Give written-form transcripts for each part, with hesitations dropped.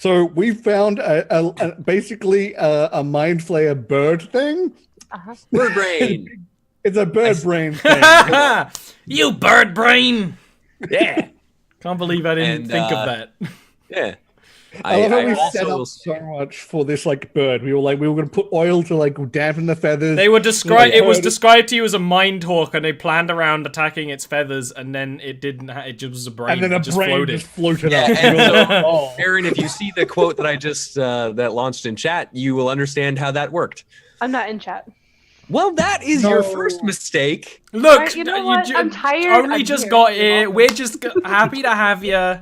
So we found basically a mind flayer bird thing. Bird brain. It's a bird brain thing. You bird brain! Yeah. Can't believe I didn't think of that. Yeah. I love how we also set up so much for this bird. We were going to put oil to dampen the feathers. They were it was described to you as a mind hawk, and they planned around attacking its feathers, and then it didn't. It just was a brain. And then a just brain floated. just floated Yeah, up. and so, Aaron, if you see the quote that I just that launched in chat, you will understand how that worked. I'm not in chat. Well, that is your first mistake. Look, you know what? I'm tired. Only just got here. We're just happy to have you.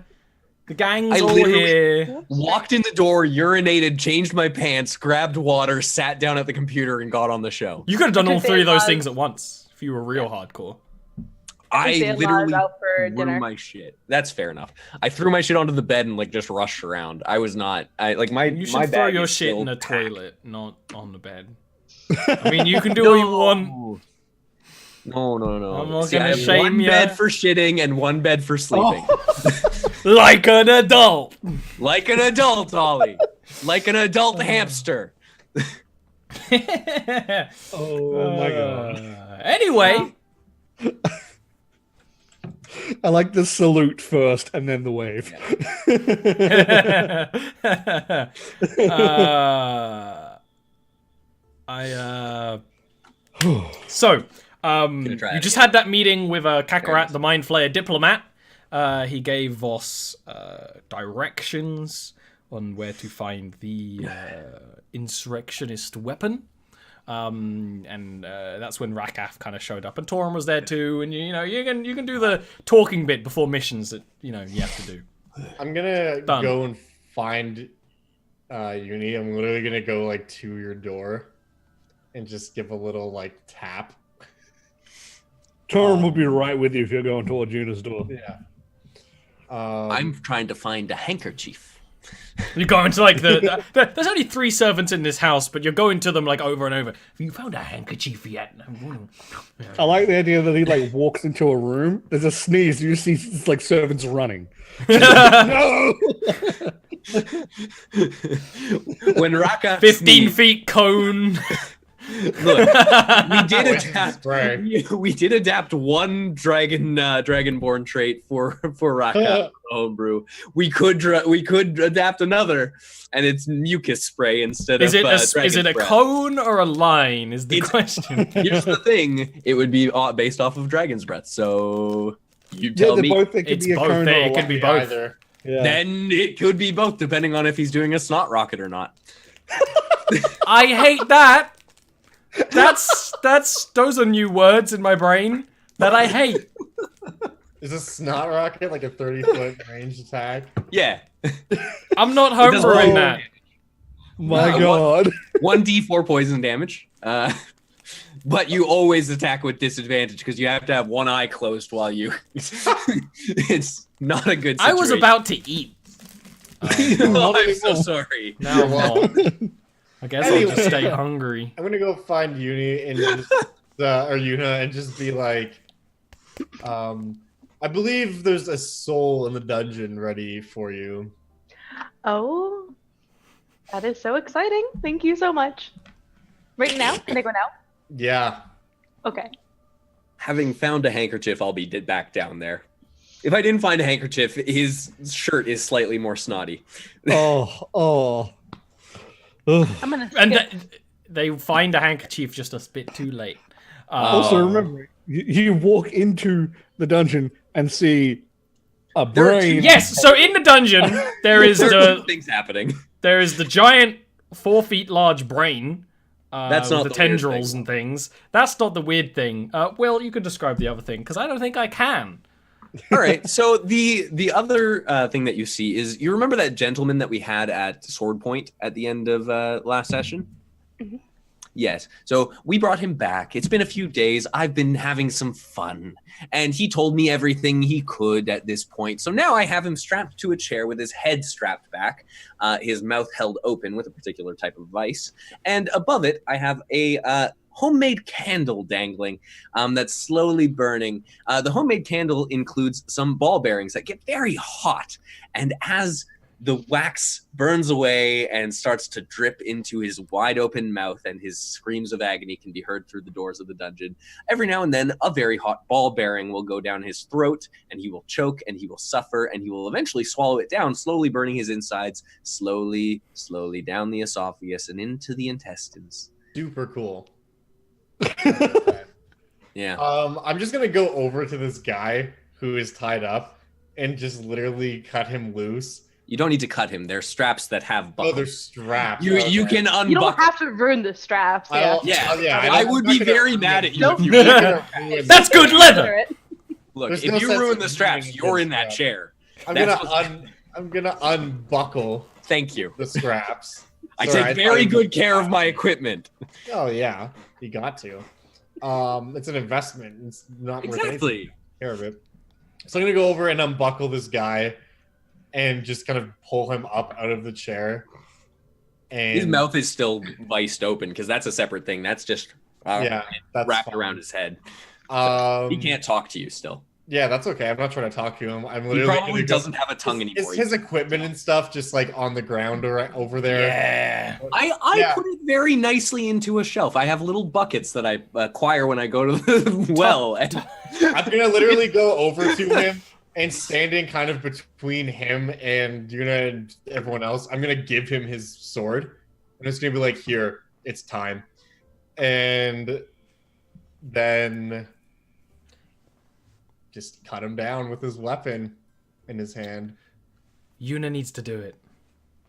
The gang's all here. Walked in the door, urinated, changed my pants, grabbed water, sat down at the computer, and got on the show. You could have done all three of those things at once if you were real hardcore. I literally threw my shit. That's fair enough. I threw my shit onto the bed and just rushed around. I was not. You should throw your shit in a toilet, not on the bed. I mean, you can do what you want. No. I'm not See, gonna I have shame one you. bed for shitting and one bed for sleeping. Like an adult. Like an adult, Ollie. Like an adult hamster. Oh my god. Anyway. I like the salute first and then the wave. So, you just had that meeting with Kakarot, the Mind Flayer diplomat. He gave Voss directions on where to find the insurrectionist weapon. And that's when Rakaf kind of showed up, and Torin was there too. And you can do the talking bit before missions that you have to do. I'm gonna go and find Uni. I'm literally gonna go to your door and just give a little tap. Torin will be right with you if you're going towards Yuna's door. Yeah. I'm trying to find a handkerchief. You go into there's only 3 servants in this house, but you're going to them over and over. Have you found a handkerchief yet? I like the idea that he walks into a room. There's a sneeze. You see servants running. No. When Raka 15 feet cone. Look, we did adapt one dragonborn trait for Raka homebrew. We could adapt another, and it's mucus spray instead of is it a breath. cone or a line? Is the question. Here's the thing: it would be based off of dragon's breath. So you tell me. It's both. It could be both. Either. Yeah. Then it could be both, depending on if he's doing a snot rocket or not. I hate that. Those are new words in my brain that I hate. Is a snot rocket a 30-foot range attack? Yeah. I'm not homebrewing that. My god. 1d4 poison damage. But you always attack with disadvantage because you have to have one eye closed while you. It's not a good situation. I was about to eat. Oh, I'm so sorry. Now I'm not. I guess I'll just stay hungry. I'm gonna go find Uni and just, or Yuna and just be I believe there's a soul in the dungeon ready for you. Oh, that is so exciting. Thank you so much. Right now? Can I go now? Yeah. Okay. Having found a handkerchief, I'll be back down there. If I didn't find a handkerchief, his shirt is slightly more snotty. Oh. I'm gonna skip. And they find a handkerchief just a bit too late. Also, remember, you walk into the dungeon and see a brain. Yes, so in the dungeon, there is two things happening. There is the giant 4 feet large brain. That's not with the the tendrils and things. That's not the weird thing. Will, you can describe the other thing, because I don't think I can. All right, so the other thing that you see is, you remember that gentleman that we had at Sword Point at the end of last session? Mm-hmm. Yes, so we brought him back. It's been a few days. I've been having some fun, and he told me everything he could at this point. So now I have him strapped to a chair with his head strapped back, his mouth held open with a particular type of vice, and above it I have a homemade candle dangling that's slowly burning. The homemade candle includes some ball bearings that get very hot, and as the wax burns away and starts to drip into his wide open mouth, and his screams of agony can be heard through the doors of the dungeon. Every now and then, a very hot ball bearing will go down his throat, and he will choke, and he will suffer, and he will eventually swallow it down, slowly burning his insides, slowly down the esophagus and into the intestines. Super cool. Yeah. I'm just gonna go over to this guy who is tied up and just literally cut him loose. You don't need to cut him. They're straps that have buckles. Oh, they're straps. You can unbuckle. You don't have to ruin the straps. I would be very mad at you if you That's good leather. Look, There's if no you sense ruin in the straps, ruining you're the in that strap. chair. I'm gonna unbuckle Thank you. the straps. I Sorry, take thought very you- good care of my equipment. Oh yeah, you got to. It's an investment. It's not worth anything. Exactly. Care of it. So I'm gonna go over and unbuckle this guy, and just kind of pull him up out of the chair. And His mouth is still viced open because that's a separate thing. That's just that's wrapped fine. around his head. He can't talk to you still. Yeah, that's okay. I'm not trying to talk to him. I'm He literally probably gonna go- doesn't have a tongue anymore. Is his equipment and stuff just like on the ground or over there? Yeah. I Yeah. put it very nicely into a shelf. I have little buckets that I acquire when I go to the well. And I'm gonna literally go over to him and standing kind of between him and everyone else. I'm gonna give him his sword, and it's gonna be like, "Here, it's time," and then just cut him down with his weapon in his hand. Yuna needs to do it.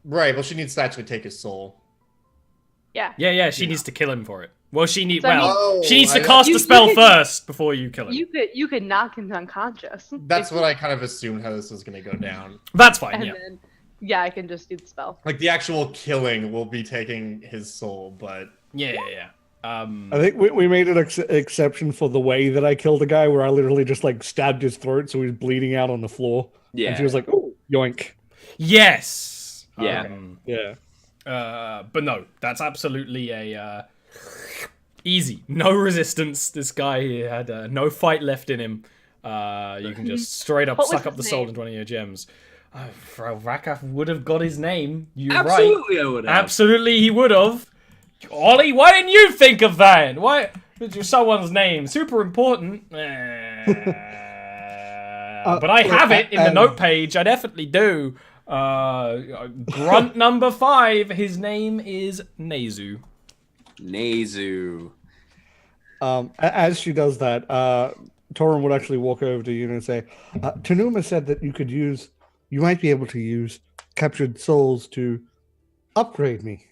Right. Well, she needs to actually take his soul. Yeah. Yeah, she needs to kill him for it. Well, she needs So, I mean- she needs to I- cast You- a spell you could- first before you kill him. You could knock him unconscious. That's what I kind of assumed how this was gonna go down. That's fine. And Yeah. then I can just do the spell. Like the actual killing will be taking his soul, but Yeah. I think we made an exception for the way that I killed a guy, where I literally just like stabbed his throat, so he was bleeding out on the floor. yeah, And she was like, "Oh, yoink!" Yes. Yeah. Yeah. But no, that's absolutely a easy. No resistance. This guy here had no fight left in him. You can just straight up What was suck up the his soul name? into one of your gems. Raka would have got his name. You're absolutely, right. I would have. Absolutely, he would have. Ollie, why didn't you think of that? Why? Someone's name. Super important. But I have it in the note page. I definitely do. Grunt number 5. His name is Nezu. Nezu. As she does that, Torin would actually walk over to you and say, "Tanuma said that you might be able to use captured souls to upgrade me."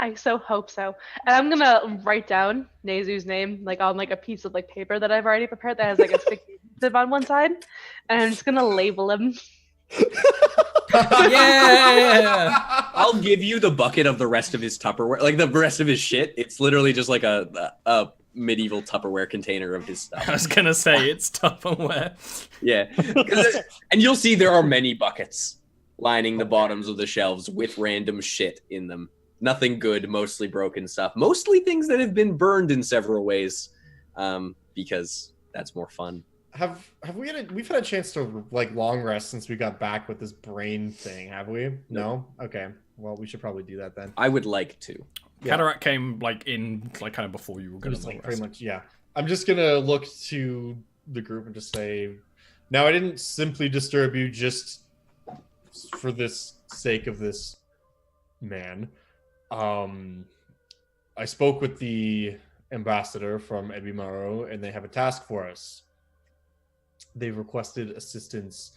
I so hope so. And I'm gonna write down Nezu's name like on like a piece of like paper that I've already prepared that has like a sticky tip on one side, and I'm just gonna label him. Yeah. I'll give you the bucket of the rest of his Tupperware, like the rest of his shit. It's literally just like a medieval Tupperware container of his stuff. I was gonna say it's Tupperware. Yeah, and you'll see there are many buckets lining the bottoms of the shelves with random shit in them. Nothing good, mostly broken stuff, mostly things that have been burned in several ways, because that's more fun. We've had a chance to like long rest since we got back with this brain thing, have we? No? Okay. Well, we should probably do that then. I would like to. Yeah. Cataract came like in like kind of before you were gonna Just like rest. pretty much, yeah. I'm just gonna look to the group and just say, now I didn't simply disturb you just for this sake of this man. I spoke with the ambassador from Ebimaro, and they have a task for us. They've requested assistance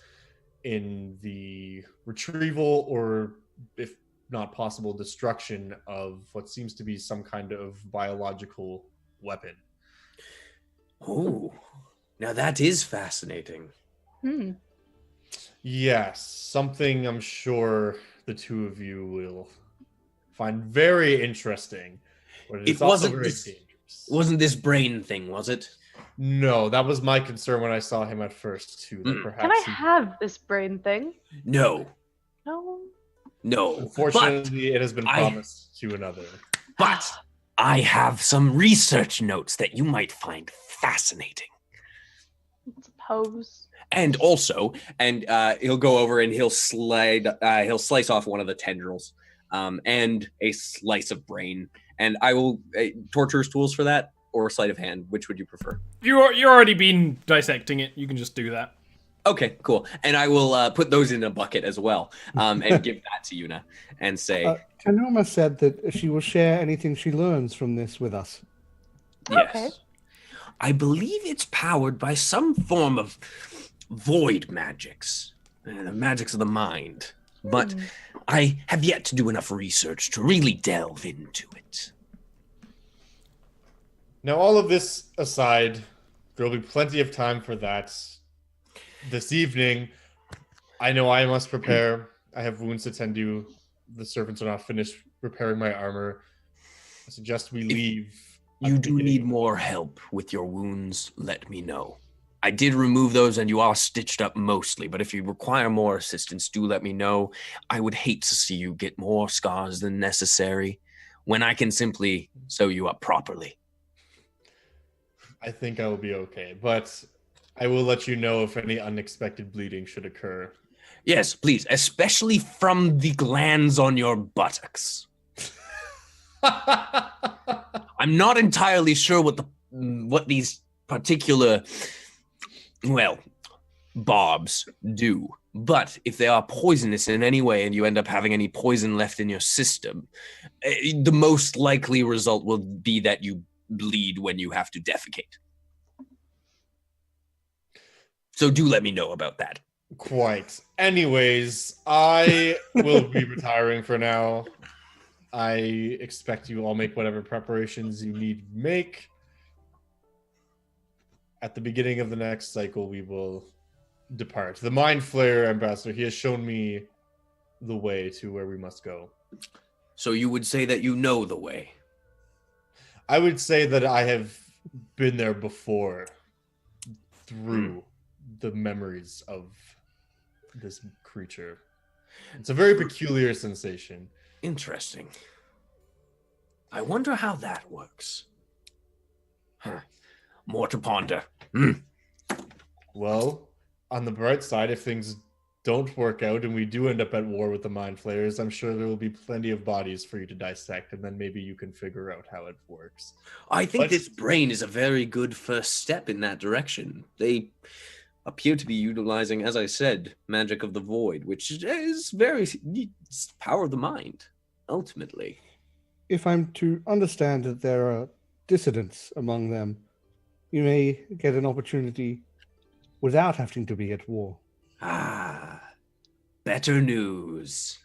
in the retrieval, or if not possible, destruction of what seems to be some kind of biological weapon. Oh, now that is fascinating. Yes, something I'm sure the two of you will find very interesting. But It also wasn't very this- dangerous. It wasn't this brain thing, was it? No, that was my concern when I saw him at first too. That perhaps Can I he- have this brain thing? No, No. Unfortunately, it has been I- promised to another. but I have some research notes that you might find fascinating. Suppose. And also, he'll go over and he'll slice off one of the tendrils, and a slice of brain. And I will torturer's tools for that, or sleight of hand. Which would you prefer? You're already been dissecting it. You can just do that. Okay, cool. And I will put those in a bucket as well, and give that to Yuna, and say, Tanuma said that she will share anything she learns from this with us. yes. Okay. I believe it's powered by some form of void magics, the magics of the mind. But I have yet to do enough research to really delve into it. Now, all of this aside, there will be plenty of time for that. This evening, I know I must prepare. I have wounds to tend to. The servants are not finished repairing my armor. I suggest we leave. You do need more help with your wounds, let me know. I did remove those and you are stitched up mostly, but if you require more assistance, do let me know. I would hate to see you get more scars than necessary when I can simply sew you up properly. I think I will be okay, but I will let you know if any unexpected bleeding should occur. Yes, please, especially from the glands on your buttocks. I'm not entirely sure what these particular, barbs do. But if they are poisonous in any way and you end up having any poison left in your system, the most likely result will be that you bleed when you have to defecate. So do let me know about that. Quite. Anyways, I will be retiring for now. I expect you all make whatever preparations you need to make. At the beginning of the next cycle, we will depart. The Mind Flayer ambassador, he has shown me the way to where we must go. So you would say that you know the way? I would say that I have been there before through the memories of this creature. It's a very peculiar sensation. Interesting. I wonder how that works. More to ponder. Well, on the bright side, if things don't work out and we do end up at war with the Mind Flayers, I'm sure there will be plenty of bodies for you to dissect, and then maybe you can figure out how it works. I think this brain is a very good first step in that direction. They appear to be utilizing, as I said, magic of the void, which is it's power of the mind, ultimately. If I'm to understand that there are dissidents among them, you may get an opportunity without having to be at war. Better news.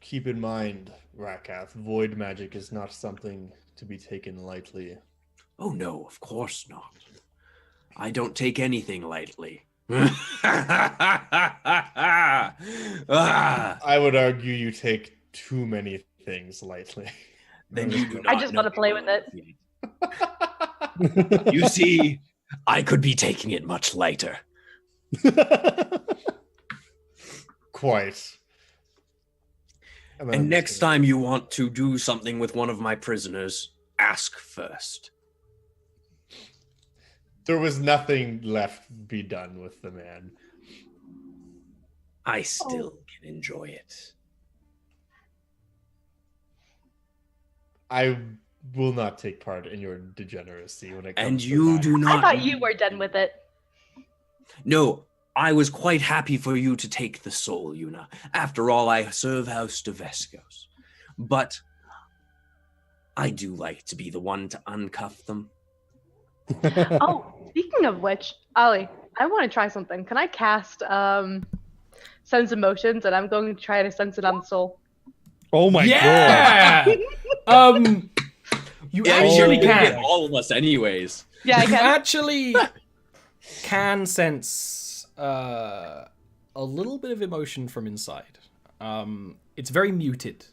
Keep in mind, Rakath, void magic is not something to be taken lightly. Oh no, of course not. I don't take anything lightly. I would argue you take too many things lightly. Then you do not. I just want to play with it. You see, I could be taking it much lighter. Quite. And next time you want to do something with one of my prisoners, ask first. There was nothing left to be done with the man. I still can enjoy it. I will not take part in your degeneracy when it comes And to you that. do not. I thought you were done with it. No, I was quite happy for you to take the soul, Yuna. After all, I serve House Jarviskjir. But I do like to be the one to uncuff them. Oh, speaking of which, Oli, I want to try something. Can I cast Sense Emotions, and I'm going to try to sense it on the soul? Oh my god! Yeah. You actually can. can. All of us, anyways. Yeah, I You can. actually can sense a little bit of emotion from inside. It's very muted.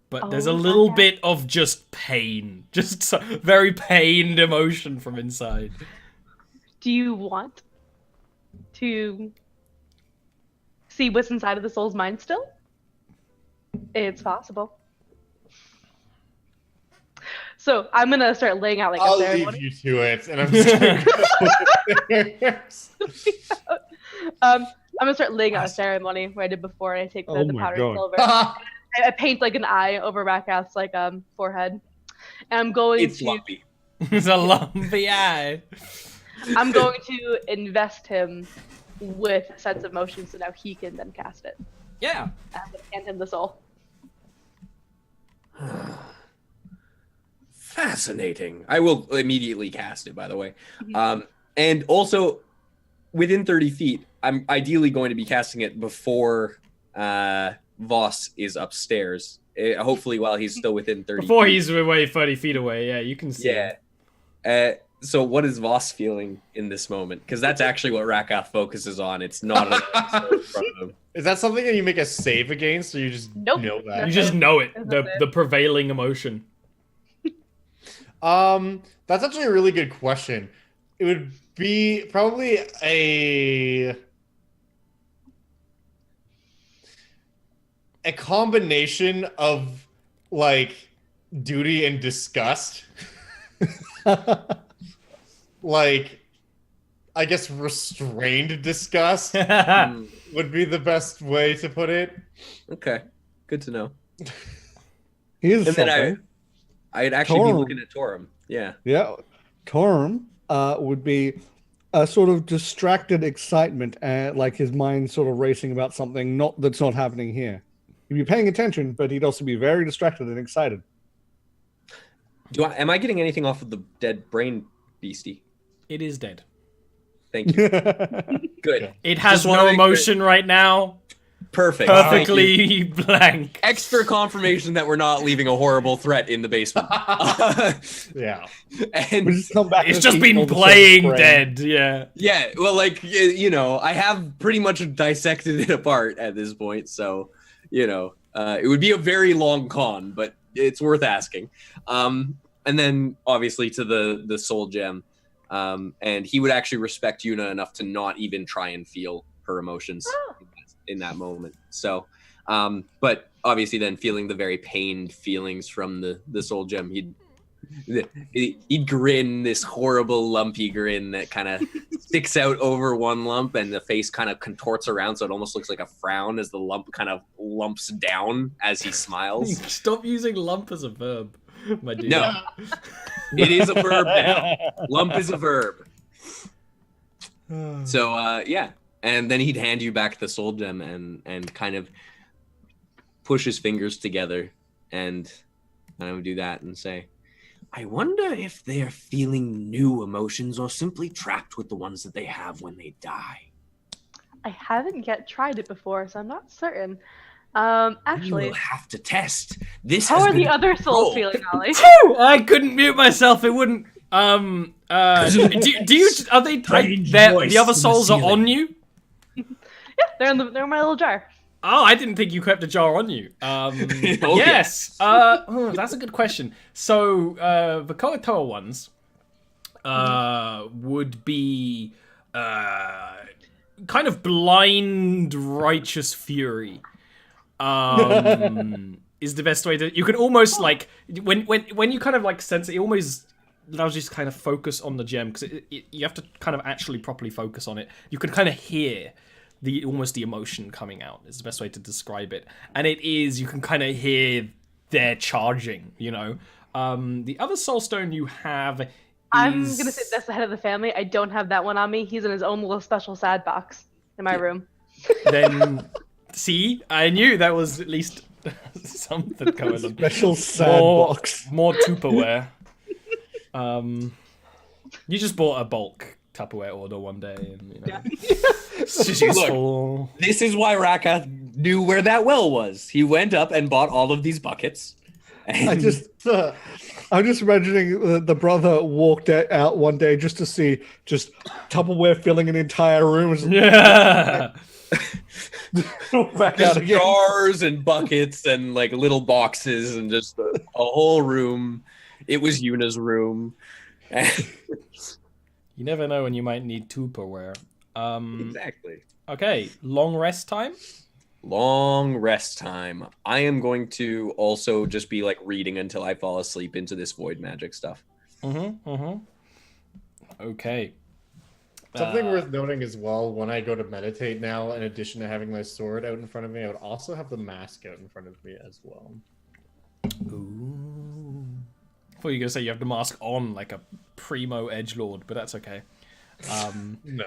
But there's a little bit of just pain. Just very pained emotion from inside. Do you want to see what's inside of the soul's mind still? It's possible. So I'm gonna start laying out like I'll a ceremony. leave you to it, and I'm just gonna I'm gonna start laying out a ceremony where I did before, and I take the my powdered God. silver. I paint like an eye over Rakath's like forehead, and I'm going It's to. lumpy. It's a lumpy eye. I'm going to invest him with a sense of motion, so now he can then cast it. Yeah. I'm gonna hand him the soul. Fascinating. I will immediately cast it, by the way. And also, within 30 feet, I'm ideally going to be casting it before Voss is upstairs. Hopefully, while he's still within 30 Before feet. he's away 30 feet away, yeah, you can see him. So what is Voss feeling in this moment? Because that's actually what Rakath focuses on. It's not an episode in front of him. Is that something that you make a save against, or you just Nope. know that? You just know it, That's the prevailing emotion. That's actually a really good question. It would be probably a combination of like duty and disgust. Like, I guess restrained disgust would be the best way to put it. Okay, good to know. Here's And something. then I'd actually be Torm. looking at Torum. Yeah. Yeah, Torm would be a sort of distracted excitement, like his mind sort of racing about something that's not happening here. He'd be paying attention, but he'd also be very distracted and excited. Am I getting anything off of the dead brain beastie? It is dead. Thank you. Good. It has Just wanna no make sure- emotion right now. Perfect. Thank you. Perfectly blank. Extra confirmation that we're not leaving a horrible threat in the basement. Yeah. And We just come back It's and just eat been all the playing brain. dead, yeah. yeah, well, like, you know, I have pretty much dissected it apart at this point, so, you know, it would be a very long con, but it's worth asking. And then, obviously, to the soul gem, and he would actually respect Yuna enough to not even try and feel her emotions in that moment. So, but obviously, then feeling the very pained feelings from the soul gem, he'd grin, this horrible lumpy grin that kind of sticks out over one lump, and the face kind of contorts around, so it almost looks like a frown as the lump kind of lumps down as he smiles. Stop using lump as a verb, my dude. No, it is a verb now. Lump is a verb. So yeah, and then he'd hand you back the soul gem and kind of push his fingers together and I would do that and say, I wonder if they are feeling new emotions or simply trapped with the ones that they have when they die. I haven't yet tried it before, so I'm not certain. You Actually, will have to test. This how has are been the other souls controlled. feeling, Ollie? I couldn't mute myself. It wouldn't. Do you? Are they? Strange The voice other in the souls are ceiling. on you. Yeah, they're in my little jar. Oh, I didn't think you kept a jar on you. Oh, Yes. That's a good question. So the Koatoa ones would be kind of blind righteous fury. Is the best way to. You can almost like when you kind of like sense it almost allows you to kind of focus on the gem because you have to kind of actually properly focus on it. You can kind of hear almost the emotion coming out is the best way to describe it, and it is you can kind of hear their charging. You know, the other soul stone you have. I'm gonna say that's the head of the family. I don't have that one on me. He's in his own little special sad box in my room. Then see, I knew that was at least something going on. Special sandbox. More Tupperware. You just bought a bulk Tupperware order one day, and you know, it's just useful. This is why Rakath knew where that well was. He went up and bought all of these buckets. And I'm just imagining the brother walked out one day just to see just Tupperware filling an entire room. Yeah. Back out just again. jars and buckets and like little boxes and just a whole room. It was Yuna's room. You never know when you might need Tupperware. Exactly. Okay, long rest time. Long rest time. I am going to also just be like reading until I fall asleep into this void magic stuff. Okay. Something worth noting as well, when I go to meditate now, in addition to having my sword out in front of me, I would also have the mask out in front of me as well. Ooh. I thought you were going to say you have the mask on like a primo edgelord, but that's okay.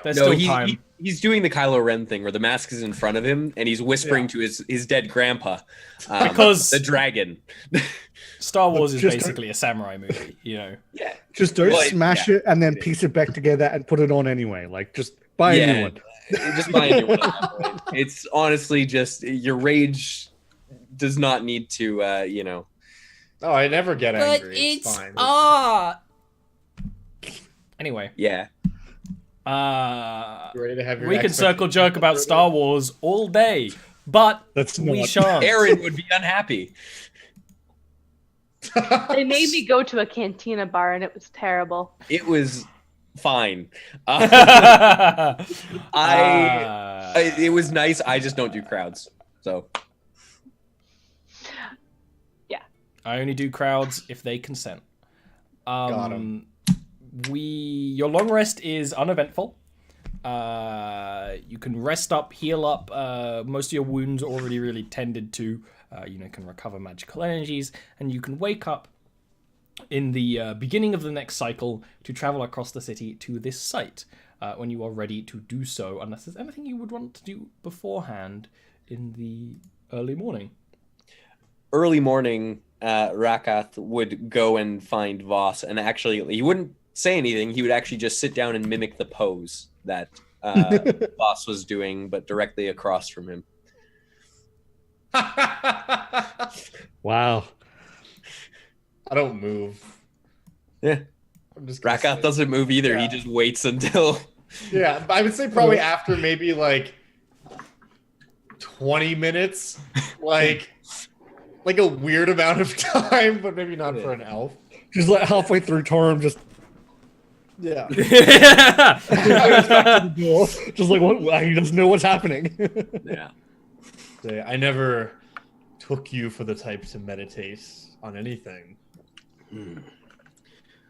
There's still time. He's doing the Kylo Ren thing where the mask is in front of him and he's whispering to his dead grandpa. Because the dragon. Star Wars is basically a samurai movie, you know. Yeah. Just don't smash it and then piece it back together and put it on anyway. Like, just buy a new one. Just buy a new one. It's honestly just your rage does not need to, you know. Oh, I never get angry. But it's fine. Anyway. Yeah. You ready to have your we can circle jerk about Star Wars all day, but we shan't. Aaron would be unhappy. They made me go to a cantina bar and it was terrible. It was fine. It was nice. I just don't do crowds. So yeah, I only do crowds if they consent. Got him. Your long rest is uneventful. You can rest up, heal up. Most of your wounds are already really tended to. Can recover magical energies, and you can wake up in the beginning of the next cycle to travel across the city to this site when you are ready to do so, unless there's anything you would want to do beforehand in the early morning. Early morning, Rakath would go and find Voss, and actually, he wouldn't say anything. He would actually just sit down and mimic the pose that Voss was doing, but directly across from him. Wow. I don't move. Yeah. Rakath doesn't move either. Yeah. He just waits until... Yeah, I would say probably after maybe like 20 minutes. Like a weird amount of time, but maybe not for an elf. Just like halfway through, Torum just... Yeah. Just like, what? He doesn't know what's happening. Yeah. I never took you for the type to meditate on anything.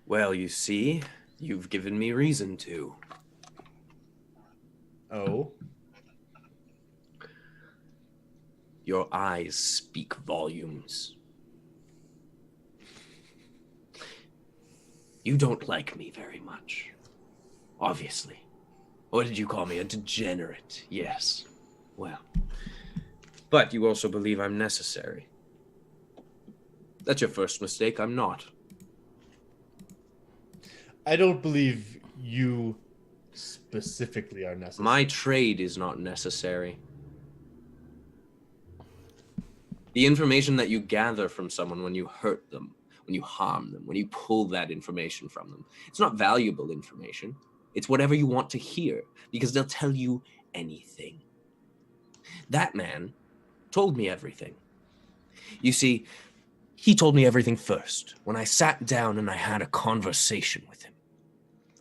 Well, you see, you've given me reason to. Oh? Your eyes speak volumes. You don't like me very much. Obviously. What did you call me? A degenerate. Yes. Well. But you also believe I'm necessary. That's your first mistake. I'm not. I don't believe you specifically are necessary. My trade is not necessary. The information that you gather from someone when you hurt them, when you harm them, when you pull that information from them, it's not valuable information. It's whatever you want to hear, because they'll tell you anything. That man told me everything. You see, he told me everything first, when I sat down and I had a conversation with him.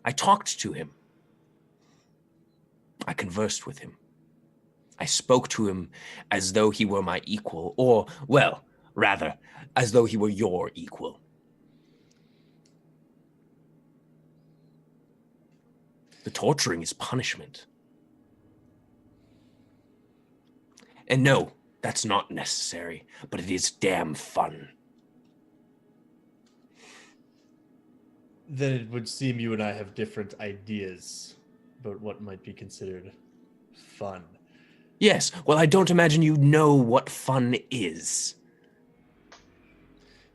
I talked to him. I conversed with him. I spoke to him as though he were my equal, or, well, rather, as though he were your equal. The torturing is punishment. And no, that's not necessary, but it is damn fun. Then it would seem you and I have different ideas about what might be considered fun. Yes, well, I don't imagine you know what fun is.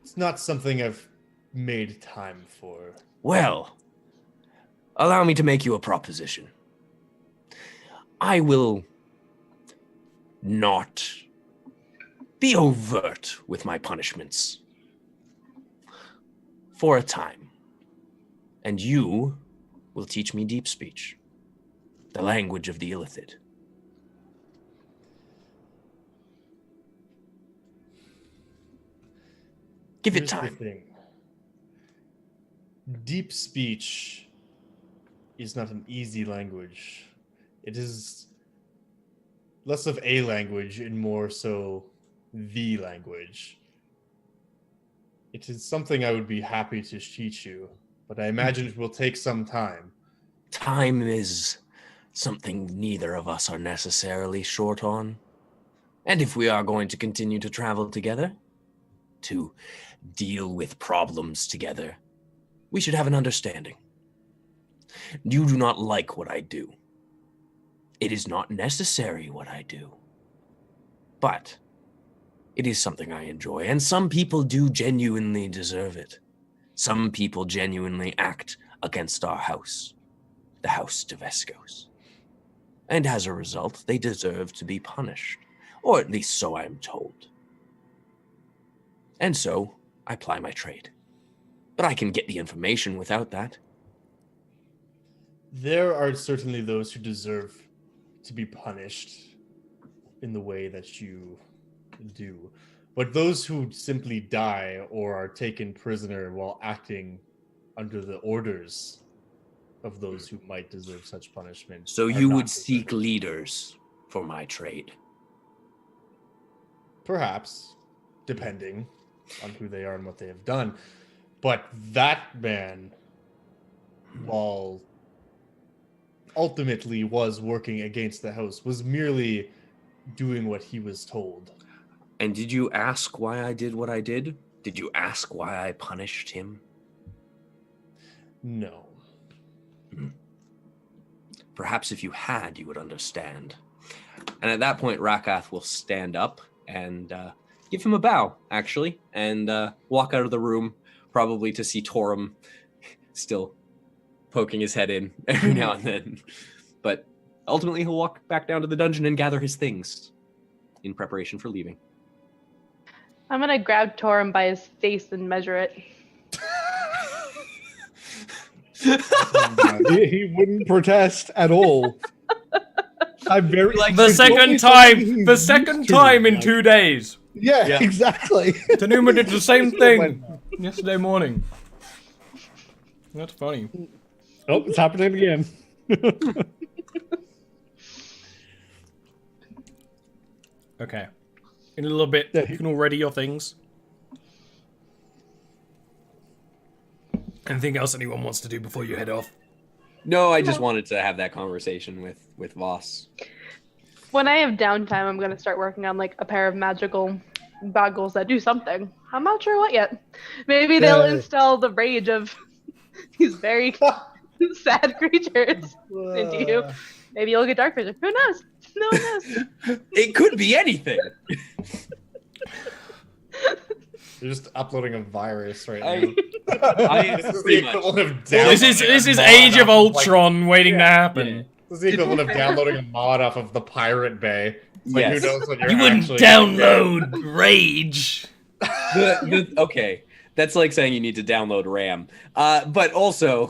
It's not something I've made time for. Well, allow me to make you a proposition. I will not be overt with my punishments for a time. And you will teach me deep speech, the language of the illithid. Give it time. Here's the thing. Deep speech is not an easy language. It is less of a language and more so the language. It is something I would be happy to teach you, but I imagine it will take some time. Time is something neither of us are necessarily short on. And if we are going to continue to travel together, to deal with problems together, we should have an understanding. You do not like what I do. It is not necessary what I do. But it is something I enjoy, and some people do genuinely deserve it. Some people genuinely act against our house, the House Jarviskjir. And as a result, they deserve to be punished. Or at least so I am told. And so, I ply my trade. But I can get the information without that. There are certainly those who deserve to be punished in the way that you do. But those who simply die or are taken prisoner while acting under the orders of those who might deserve such punishment. So you would seek leaders for my trade? Perhaps, depending on who they are and what they have done. But that man, while ultimately was working against the house, was merely doing what he was told. And did you ask why I did what I did? Did you ask why I punished him? No. Perhaps if you had, you would understand. And at that point, Rakath will stand up and give him a bow, actually, and walk out of the room, probably to see Torum still poking his head in every now and then. But ultimately, he'll walk back down to the dungeon and gather his things in preparation for leaving. I'm gonna grab Torum by his face and measure it. He wouldn't protest at all. I'm very Like The second time in 2 days. Yeah, exactly. Tanuma did the same thing yesterday morning. That's funny. Oh, it's happening again. Okay. In a little bit, you can all ready your things. Anything else anyone wants to do before you head off? No, I just wanted to have that conversation with Voss. When I have downtime, I'm gonna start working on like a pair of magical goggles that do something. I'm not sure what yet. Maybe they'll install the rage of these very sad creatures into you. Maybe you'll get dark vision. Who knows? No one knows. It could be anything. You're just uploading a virus right I- now. This is the pretty much. equivalent of This is mod Age of off Ultron waiting to happen. This is the equivalent of downloading a mod off of the Pirate Bay. It's like, Yes. who knows what you're You wouldn't actually download Rage. Okay, that's like saying you need to download RAM. But also,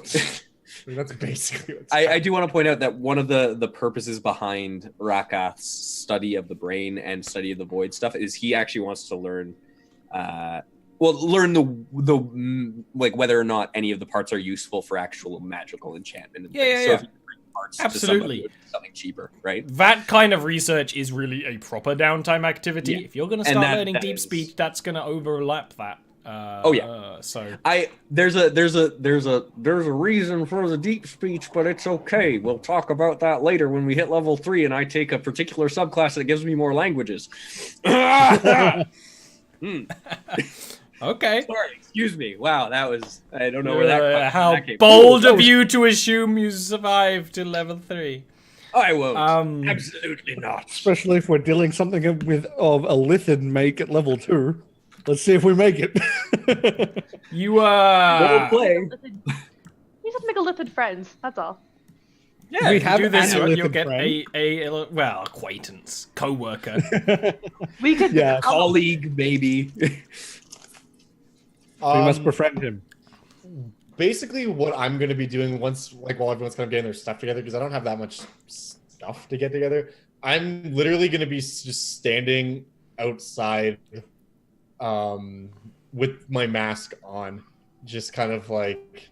That's basically what's I do want to point out that one of the purposes behind Rakath's study of the brain and study of the void stuff is he actually wants to learn, learn the like whether or not any of the parts are useful for actual magical enchantment. And things. So if you bring parts to Absolutely. somebody, it would be something cheaper, right? That kind of research is really a proper downtime activity. Yeah. If you're going to And start that- learning that deep is- speech, that's going to overlap that. So There's a reason for the deep speech, but it's okay. We'll talk about that later when we hit level 3 and I take a particular subclass that gives me more languages. okay. Sorry, excuse me. Wow, that was I don't know where that How that came bold of you to assume you survived to level 3. from. I won't. Absolutely not. Especially if we're dealing something with of a Lithin make at level 2. Let's see if we make it. You Well played. You just make a lifted friends. That's all. yeah, We if you have do this, an you'll get friend. a acquaintance, co-worker. We could. Yeah. Colleague, maybe. We must befriend him. Basically what I'm going to be doing once, like, while everyone's kind of getting their stuff together, because I don't have that much stuff to get together, I'm literally going to be just standing outside with my mask on, just kind of like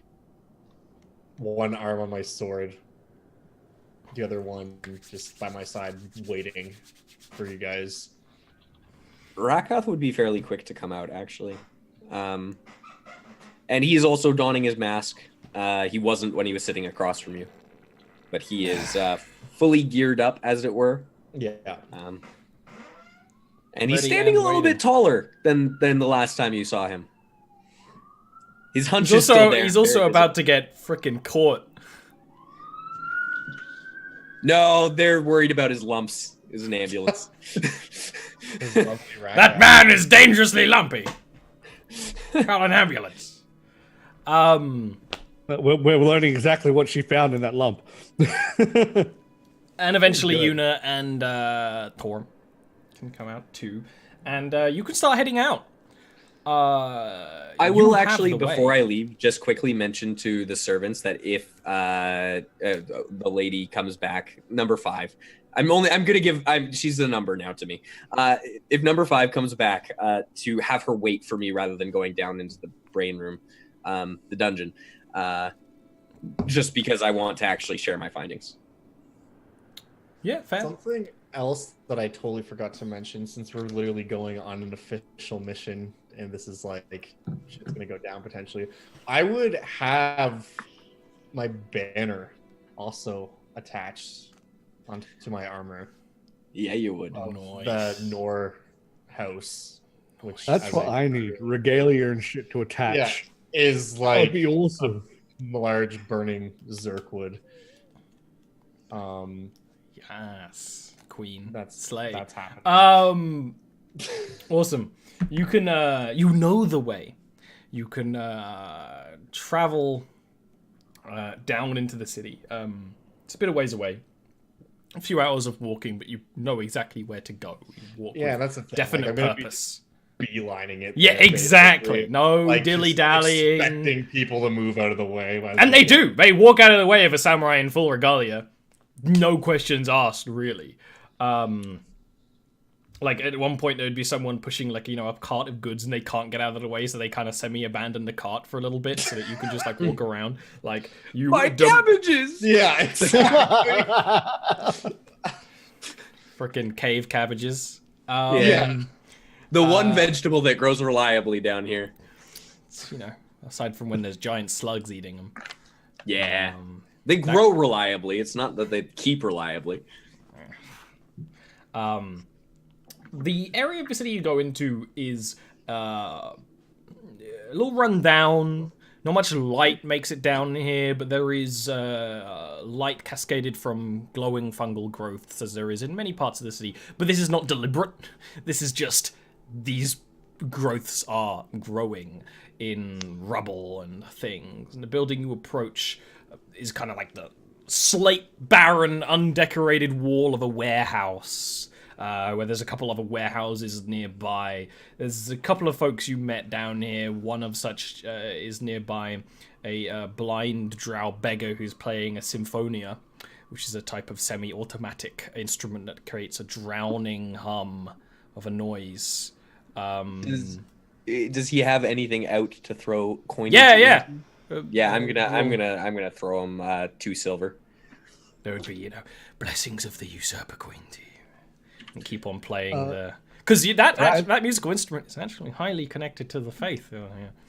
one arm on my sword. the other one just by my side waiting for you guys. Rakath would be fairly quick to come out, actually. And he's also donning his mask. He wasn't when he was sitting across from you. But he is fully geared up, as it were. Yeah. And he's Ready standing a and little waiting. bit taller than the last time you saw him. His hunch He's is still there. he's also There about to get frickin' caught. No, they're worried about his lumps. Is an ambulance. That man is dangerously lumpy. Call an ambulance. But we're learning exactly what she found in that lump. And eventually Good. Yuna and Torm can come out too. And you can start heading out. I will actually, before I leave, just quickly mention to the servants that if the lady comes back, number 5, she's the number now to me. If number 5 comes back, to have her wait for me rather than going down into the brain room, the dungeon, just because I want to actually share my findings. Yeah, fair. Something else that I totally forgot to mention, since we're literally going on an official mission, and this is like shit's gonna go down potentially. I would have my banner also attached onto my armor. Yeah, you would. Of Nice. the Nor house, which That's as what I need. Regalia and shit to attach. Yeah, is That would like be awesome. large burning Zerkwood. Yes, Queen. That's Slay. That's happening. Awesome. You can you know the way. You can travel down into the city. It's a bit of ways away. A few hours of walking, but you know exactly where to go. You walk Yeah, with that's the thing. definite I'm gonna be purpose. beelining it. Yeah, there, exactly. basically. No Like, just dilly-dallying. expecting people to move out of the way. And they do. They walk out of the way of a samurai in full regalia. No questions asked, really. Like, at one point, there would be someone pushing, like, you know, a cart of goods, and they can't get out of the way, so they kind of semi-abandon the cart for a little bit, so that you can just, like, walk around. Like, you... My cabbages! Yeah, exactly. Frickin' cave cabbages. Yeah. The one vegetable that grows reliably down here. You know, aside from when there's giant slugs eating them. Yeah. They grow reliably. It's not that they keep reliably. The area of the city you go into is a little run down. Not much light makes it down here, but there is light cascaded from glowing fungal growths, as there is in many parts of the city. But this is not deliberate. This is just these growths are growing in rubble and things. And the building you approach is kind of like the slate, barren, undecorated wall of a warehouse. Where there's a couple other warehouses nearby. There's a couple of folks you met down here. One of such is nearby, a blind drow beggar who's playing a symphonia, which is a type of semi-automatic instrument that creates a drowning hum of a noise. Does he have anything out to throw coins? Yeah. Yeah, I'm gonna throw him 2 silver. There would be, you know, blessings of the usurper queen to you. And keep on playing the... Because that musical instrument is actually highly connected to the faith.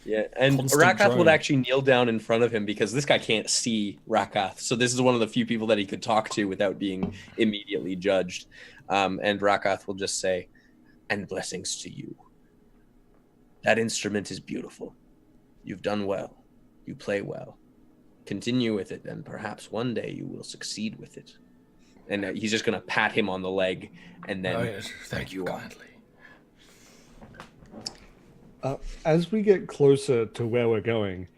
Yeah, and Constant Rakath drone. would actually kneel down in front of him because this guy can't see Rakath. So this is one of the few people that he could talk to without being immediately judged. And Rakath will just say, "And blessings to you. That instrument is beautiful. You've done well. You play well. Continue with it, and perhaps one day you will succeed with it." And he's just going to pat him on the leg, and then thank you kindly. As we get closer to where we're going,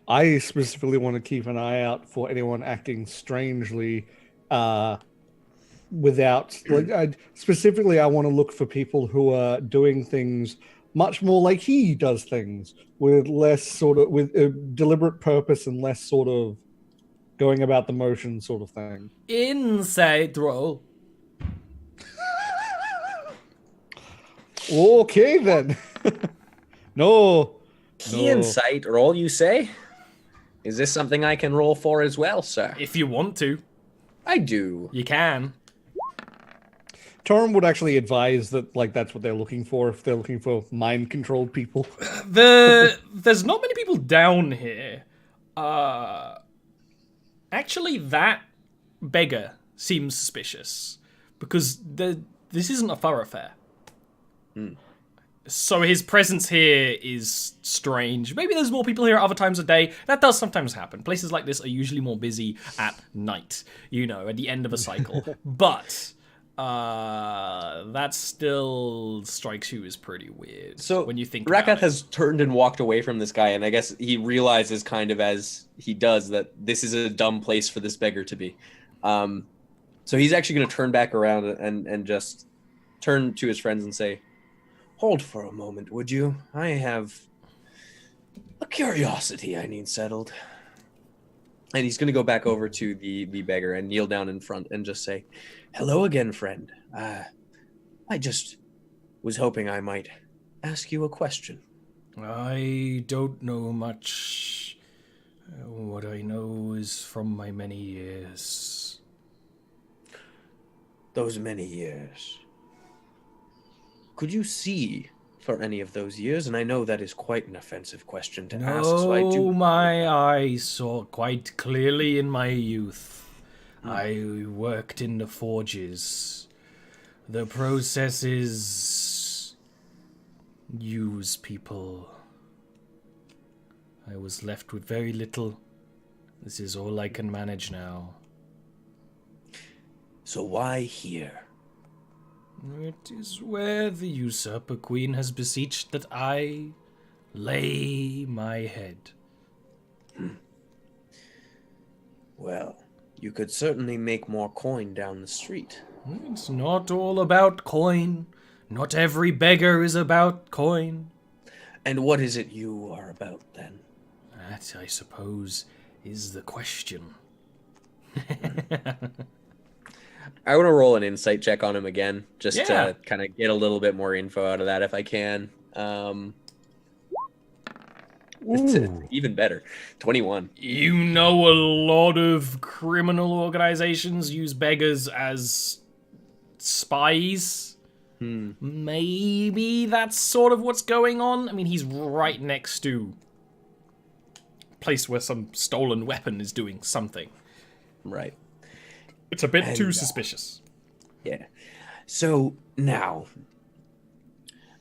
I specifically want to keep an eye out for anyone acting strangely without... specifically, I want to look for people who are doing things much more like he does things, with less sort of... with a deliberate purpose and less sort of going about the motion sort of thing. Insight roll. Okay, then. No. Key insight roll, you say? Is this something I can roll for as well, sir? If you want to. I do. You can. Torum would actually advise that, like, that's what they're looking for if they're looking for mind-controlled people. There's not many people down here. Actually, that beggar seems suspicious because this isn't a thoroughfare. So his presence here is strange. Maybe there's more people here at other times of day. That does sometimes happen. Places like this are usually more busy at night, at the end of a cycle. But that still strikes you as pretty weird. So when you think Rakat has turned and walked away from this guy, and I guess he realizes kind of as he does that this is a dumb place for this beggar to be. So he's actually going to turn back around and just turn to his friends and say, "Hold for a moment, would you? I have a curiosity I need settled." And he's going to go back over to the beggar and kneel down in front and just say, "Hello again, friend. I just was hoping I might ask you a question." I don't know much. What I know is from my many years. Those many years. Could you see for any of those years? And I know that is quite an offensive question to ask. So I do. My eyes saw quite clearly in my youth. I worked in the forges. The processes use people. I was left with very little. This is all I can manage now. So why here? It is where the usurper queen has beseeched that I lay my head. Well, you could certainly make more coin down the street. It's not all about coin. Not every beggar is about coin. And what is it you are about, then? That, I suppose, is the question. I want to roll an insight check on him again, just Yeah. to kind of get a little bit more info out of that if I can. It's even better. 21. You know a lot of criminal organizations use beggars as spies. Maybe that's sort of what's going on. I mean, he's right next to a place where some stolen weapon is doing something. Right. It's a bit too suspicious. Yeah. So now,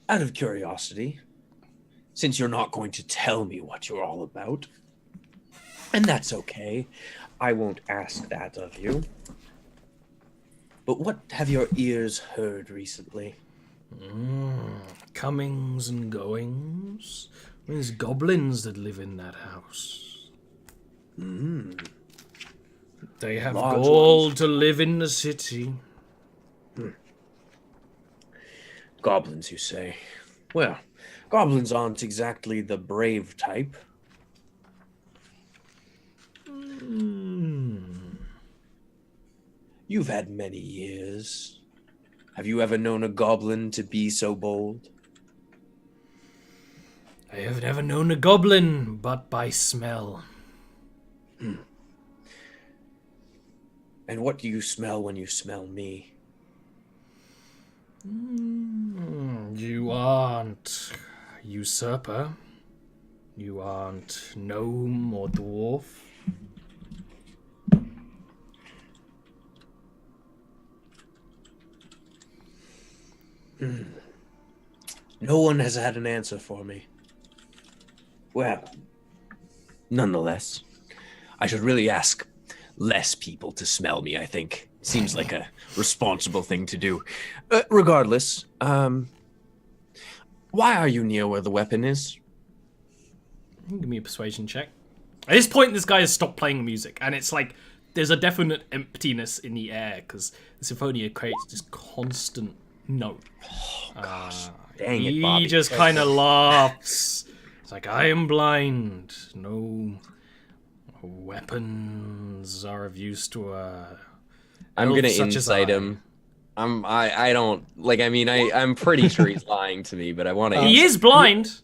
out of curiosity, since you're not going to tell me what you're all about, and that's okay, I won't ask that of you. But what have your ears heard recently? Comings and goings. There's goblins that live in that house. They have Large gold to live in the city. Goblins, you say? Well, goblins aren't exactly the brave type. You've had many years. Have you ever known a goblin to be so bold? I have never known a goblin but by smell. And what do you smell when you smell me? You aren't usurper. You aren't gnome or dwarf. No one has had an answer for me. Well, nonetheless, I should really ask less people to smell me, I think. Seems like a responsible thing to do. Regardless, why are you near where the weapon is? Give me a persuasion check. At this point, this guy has stopped playing music, and it's like there's a definite emptiness in the air because the Symphonia creates this constant note. Oh, gosh. Dang it, He Bobby. just kind of laughs. It's like, I am blind. No weapons are of use to I'm gonna such as incite I. him. I don't like. I mean, I'm pretty sure he's lying to me, but I want to. He is blind.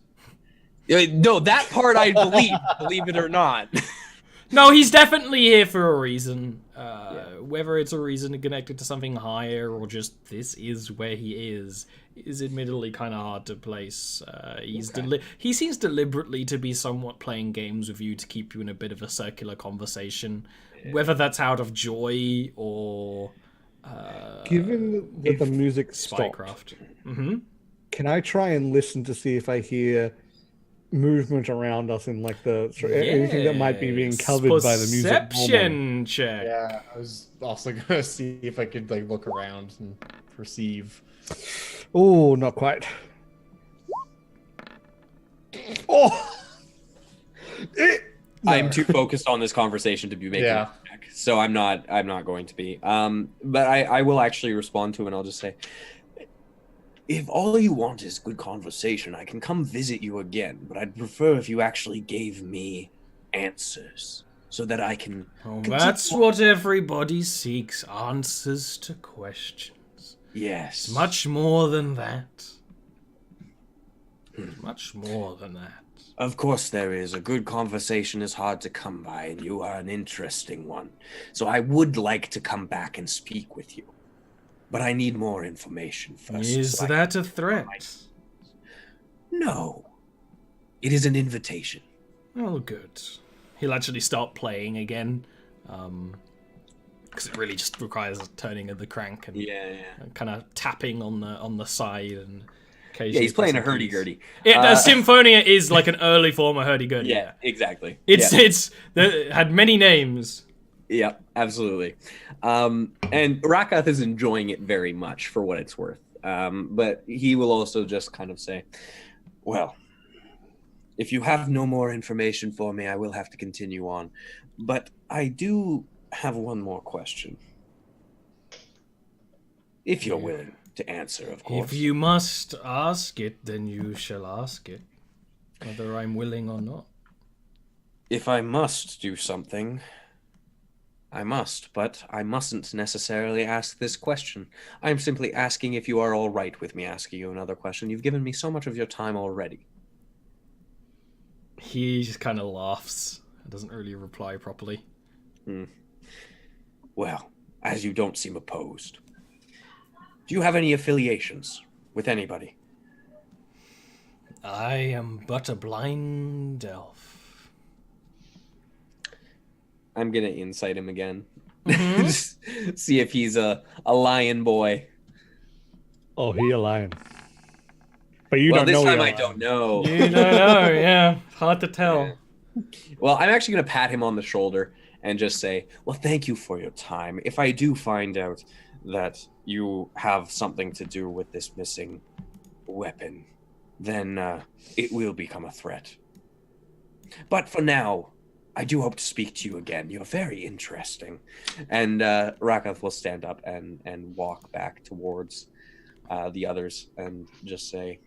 No, that part I believe it or not. No, he's definitely here for a reason. Whether it's a reason connected to something higher or just this is where he is admittedly kind of hard to place. He seems deliberately to be somewhat playing games with you to keep you in a bit of a circular conversation, whether that's out of joy or... Given that the music stopped, can I try and listen to see if I hear movement around us in like anything that might be being covered by the music? Perception check. Yeah, I was also gonna see if I could like look around and perceive. Oh, not quite. Oh, I'm too focused on this conversation to be making a check, so I'm not going to be. But I will actually respond to it, and I'll just say, if all you want is good conversation, I can come visit you again, but I'd prefer if you actually gave me answers so that I can... that's what everybody seeks, answers to questions. Yes. It's much more than that. Much more than that. Of course there is. A good conversation is hard to come by, and you are an interesting one. So I would like to come back and speak with you. But I need more information first. Is that a threat? No. It is an invitation. Oh, good. He'll actually start playing again. Because it really just requires turning of the crank and kind of tapping on the side and occasionally... Yeah, he's playing a hurdy-gurdy. A Symphonia is like an early form of hurdy-gurdy. Yeah, exactly. It had many names. Yeah, absolutely. And Rakath is enjoying it very much for what it's worth. But he will also just kind of say, well, if you have no more information for me, I will have to continue on. But I do have one more question. If you're willing to answer, of course. If you must ask it, then you shall ask it, whether I'm willing or not. If I must do something... I must, but I mustn't necessarily ask this question. I'm simply asking if you are all right with me asking you another question. You've given me so much of your time already. He just kind of laughs. Doesn't really reply properly. Well, as you don't seem opposed. Do you have any affiliations with anybody? I am but a blind elf. I'm gonna insight him again. Just see if he's a lion boy. Oh, he a lion. But you well, don't know. This time I don't know. You don't know, yeah. Hard to tell. Yeah. Well, I'm actually gonna pat him on the shoulder and just say, well, thank you for your time. If I do find out that you have something to do with this missing weapon, then it will become a threat. But for now, I do hope to speak to you again. You're very interesting. And Rakath will stand up and walk back towards the others and just say,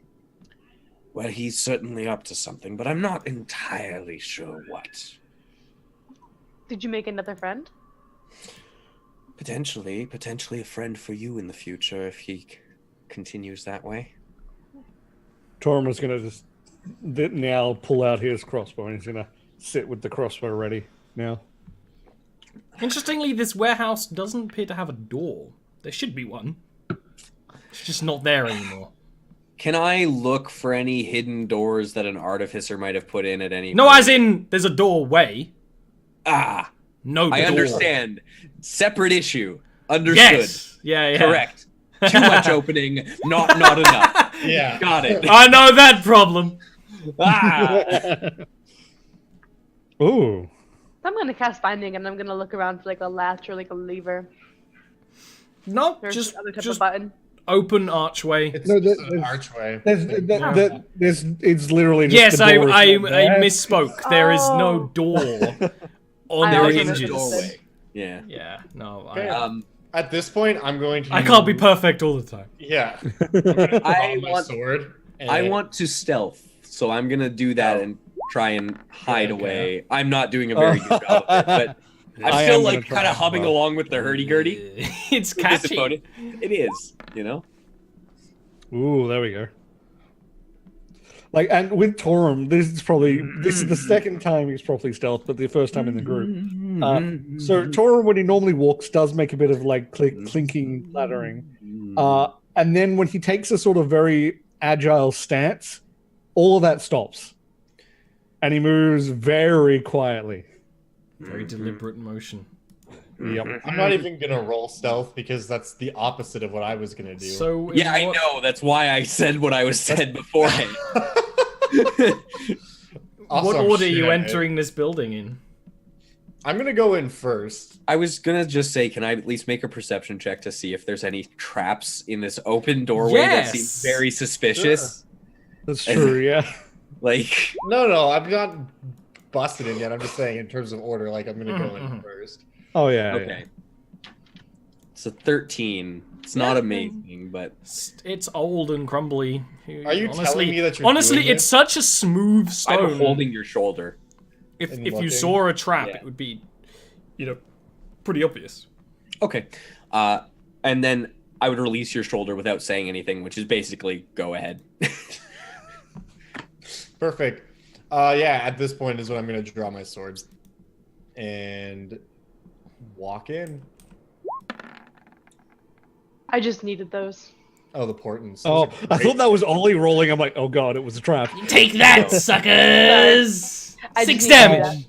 well, he's certainly up to something, but I'm not entirely sure what. Did you make another friend? Potentially a friend for you in the future if he continues that way. Torma's going to just now pull out his crossbow and he's going to sit with the crossbow ready now. Interestingly, this warehouse doesn't appear to have a door. There should be one. It's just not there anymore. Can I look for any hidden doors that an artificer might have put in at any No, point? as in, there's a doorway. Ah. No door. I understand. Separate issue. Understood. Yes. Yeah. Correct. Too much opening, not enough. Yeah. Got it. I know that problem. Ooh. I'm gonna cast Binding and I'm gonna look around for like a latch or like a lever. No, There's just other type of button. open archway. It's No, just an archway. It's literally just Yes, the I door is not there. misspoke. There is no door on I the also hinges. missed Doorway. Yeah. Yeah, no. Okay. At this point, I'm going to. I can't be perfect all the time. Yeah. I'm gonna I draw my want- sword. I and- want to stealth, so I'm gonna do that and try and hide Okay. away. I'm not doing a very good job of it, but I'm I still am gonna like try kind of as humming well. along with the hurdy-gurdy. It's catchy. Disappointed. It is, you know? Ooh, there we go. Like, and with Torum, this is the second time he's properly stealth, but the first time in the group. So Torum, when he normally walks, does make a bit of like clinking, clattering. And then when he takes a sort of very agile stance, all of that stops. And he moves very quietly. Very deliberate motion. Yep. I'm not even gonna roll stealth because that's the opposite of what I was gonna do. So Yeah, I know. That's why I said what I was said beforehand. What order are you entering this building in? I'm gonna go in first. I was gonna just say, can I at least make a perception check to see if there's any traps in this open doorway that seems very suspicious? Sure. That's true, yeah. Like, No, I'm not busted in yet. I'm just saying in terms of order, like I'm gonna go in first. Oh, yeah. okay. So 13. It's not amazing, but It's old and crumbly. Are you telling me that you're honestly, doing it's this? such a smooth stone. I'm holding your shoulder. If and you looking. saw a trap, Yeah. it would be, pretty obvious. Okay. And then I would release your shoulder without saying anything, which is basically go ahead. Perfect. Yeah, at this point is when I'm gonna draw my swords and walk in. I just needed those. Oh, the portents. Oh, Those are I great. thought that was Ollie rolling. I'm like, oh god, it was a trap. Take that, suckers! I 6 just needed damage.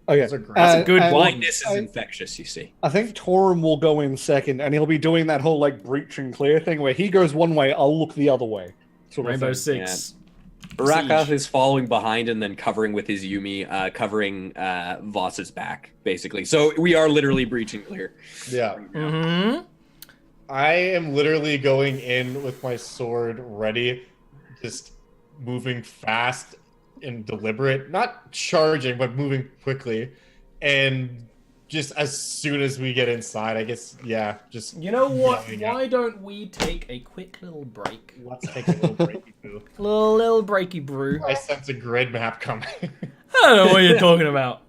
Okay, Those are great. That's a good one. Blindness is infectious, you see. I think Torum will go in second, and he'll be doing that whole like breach and clear thing where he goes one way, I'll look the other way. Sort of Rainbow thing. Six. Baraka Siege. is following behind and then covering with his Yumi, covering Voss's back, basically. So we are literally breaching clear. Yeah. Mm-hmm. I am literally going in with my sword ready, just moving fast and deliberate, not charging, but moving quickly. And just as soon as we get inside, I guess, yeah, just. You know what? yelling Why out, don't we take a quick little break? Let's take a little breaky poo. Little breaky brew. I sense a grid map coming. I don't know what you're talking about.